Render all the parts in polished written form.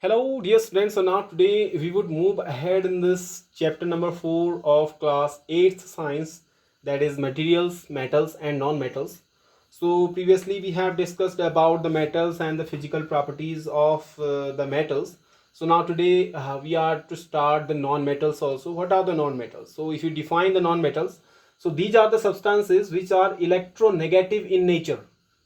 Hello, dear students. So now today we would move ahead in this chapter number 4 of class 8th science, that is materials, metals and non-metals. So previously we have discussed about the metals and the physical properties of the metals. So now today we are to start the non-metals also. What are the non-metals? So if you define the non-metals, so these are the substances which are electronegative in nature,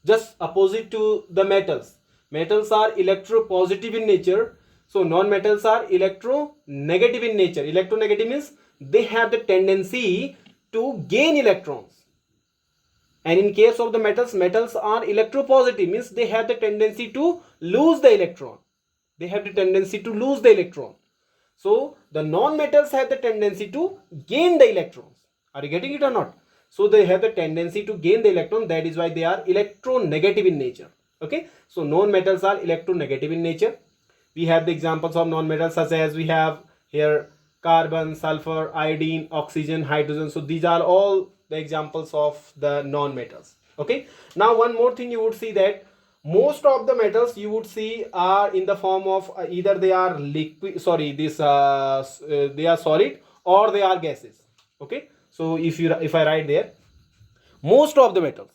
just opposite to the metals. Metals are electropositive in nature, so non-metals are electronegative in nature. Electronegative means they have the tendency to gain electrons, and in case of the metals are electropositive, means they have the tendency to lose the electron. So the non-metals have the tendency to gain the electrons. Are you getting it or not? So they have the tendency to gain the electron, that is why they are electronegative in nature. Okay, so non-metals are electronegative in nature. We have the examples of non-metals, such as we have here carbon, sulfur, iodine, oxygen, hydrogen. So these are all the examples of the non-metals. Okay, now one more thing you would see, that most of the metals you would see are in the form of either they are liquid, they are solid or they are gases. Okay, so if I write there most of the metals,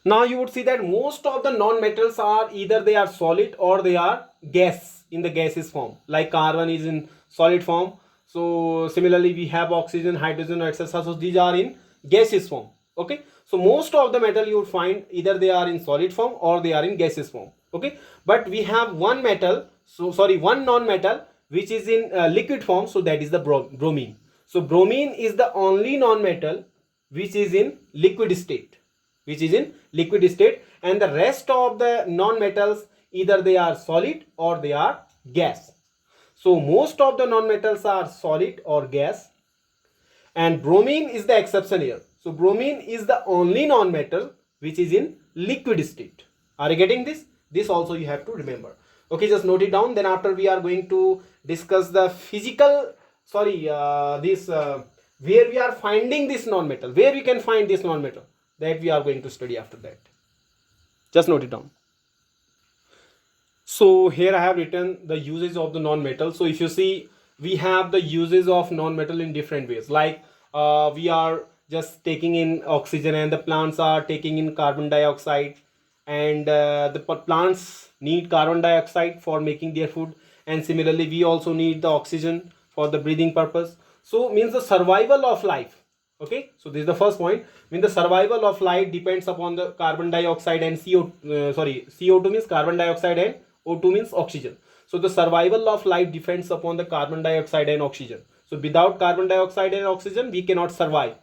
now you would see that most of the non-metals are either they are solid or they are gas, in the gaseous form. Like carbon is in solid form, so similarly we have oxygen, hydrogen, etc. So these are in gaseous form. Okay, so most of the metal you would find either they are in solid form or they are in gaseous form. Okay, but we have one one non-metal which is in liquid form, so that is the bromine. So bromine is the only non-metal which is in liquid state, and the rest of the non-metals either they are solid or they are gas. So most of the non-metals are solid or gas, and bromine is the exception here. So bromine is the only non-metal which is in liquid state. Are you getting this? This also you have to remember. Okay, just note it down. Then after we are going to discuss the physical, where we are finding this non-metal, where we can find this non-metal, that we are going to study after that. Just note it down. So here I have written the uses of the non-metal. So if you see, we have the uses of non-metal in different ways. Like we are just taking in oxygen and the plants are taking in carbon dioxide, and the plants need carbon dioxide for making their food, and similarly we also need the oxygen for the breathing purpose. So means the survival of life. Okay, so this is the first point. When the survival of life depends upon the carbon dioxide and CO2 means carbon dioxide and O2 means oxygen. So the survival of life depends upon the carbon dioxide and oxygen. So without carbon dioxide and oxygen we cannot survive.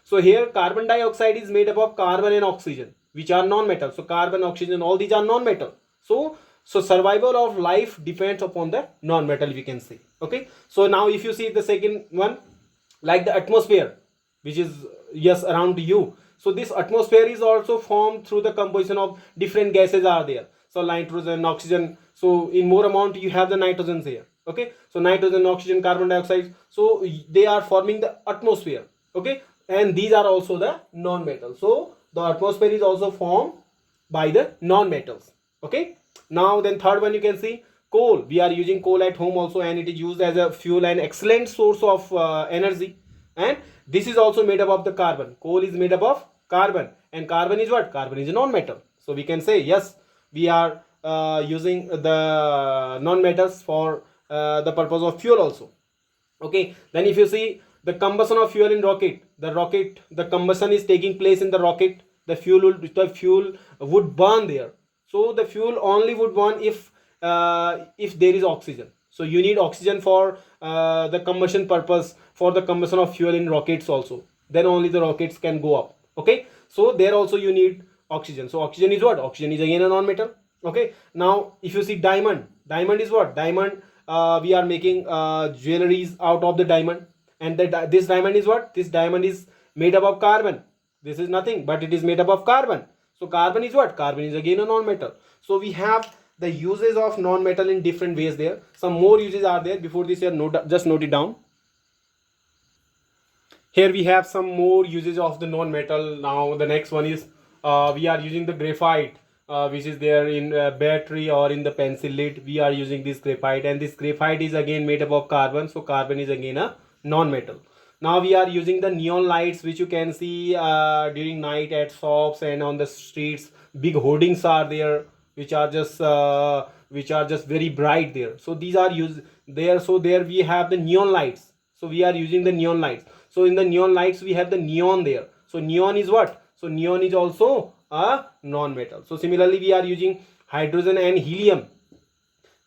So here carbon dioxide is made up of carbon and oxygen, which are non-metal. So carbon, oxygen, all these are non-metal. So survival of life depends upon the non-metal, we can say. Okay, so now if you see the second one, like the atmosphere, which is yes around you. So this atmosphere is also formed through the composition of different gases are there. So nitrogen, oxygen. So in more amount you have the nitrogens here. Okay, so nitrogen, oxygen, carbon dioxide, so they are forming the atmosphere. Okay, and these are also the non-metals. So the atmosphere is also formed by the non-metals. Okay, now then third one, you can see coal. We are using coal at home also, and it is used as a fuel and excellent source of energy. And this is also made up of the carbon. Coal is made up of carbon, and carbon is what? Carbon is a non-metal. So we can say yes, we are using the non-metals for the purpose of fuel also. Okay, then if you see the combustion of fuel in rocket, the combustion is taking place in the rocket. The fuel would burn there. So the fuel only would burn if there is oxygen. So you need oxygen for the combustion purpose, for the combustion of fuel in rockets also. Then only the rockets can go up. Okay, so there also you need oxygen. So oxygen is what? Oxygen is again a non-metal. Okay, now if you see diamond is what? Diamond, we are making jewelries out of the diamond, and this diamond is what? This diamond is made up of carbon. This is nothing but it is made up of carbon. So carbon is what? Carbon is again a non-metal. So we have the uses of non-metal in different ways there. Some more uses are there. Before this, here just note it down. Here we have some more uses of the non-metal. Now the next one is we are using the graphite which is there in battery or in the pencil lid. We are using this graphite, and this graphite is again made up of carbon, so carbon is again a non-metal. Now we are using the neon lights, which you can see during night at shops and on the streets. Big hoardings are there, which are just very bright there. So these are used there. So there we have the neon lights, so we are using the neon lights. So in the neon lights we have the neon there. So neon is what? So neon is also a non-metal. So similarly we are using hydrogen and helium.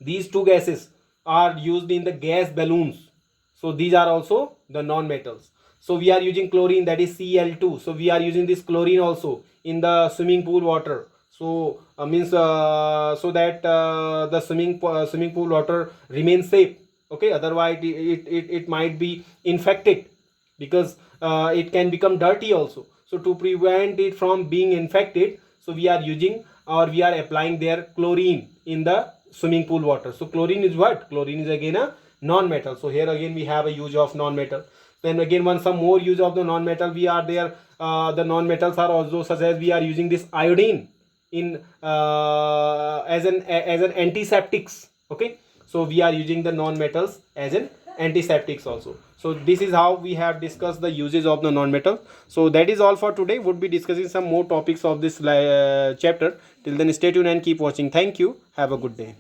These two gases are used in the gas balloons, so these are also the non-metals. So we are using chlorine, that is Cl2. So we are using this chlorine also in the swimming pool water. So means so that the swimming pool water remains safe. Okay, otherwise it might be infected, because it can become dirty also. So to prevent it from being infected, so we are using, or we are applying their chlorine in the swimming pool water. So chlorine is what? Chlorine is again a non-metal. So here again we have a use of non-metal. Then again, one some more use of the non-metal we are there. The non-metals are also such as we are using this iodine in as an antiseptics. Okay, so we are using the non-metals as an antiseptics also. So this is how we have discussed the uses of the non-metal. So that is all for today. Would be discussing some more topics of this chapter. Till then, stay tuned and keep watching. Thank you. Have a good day.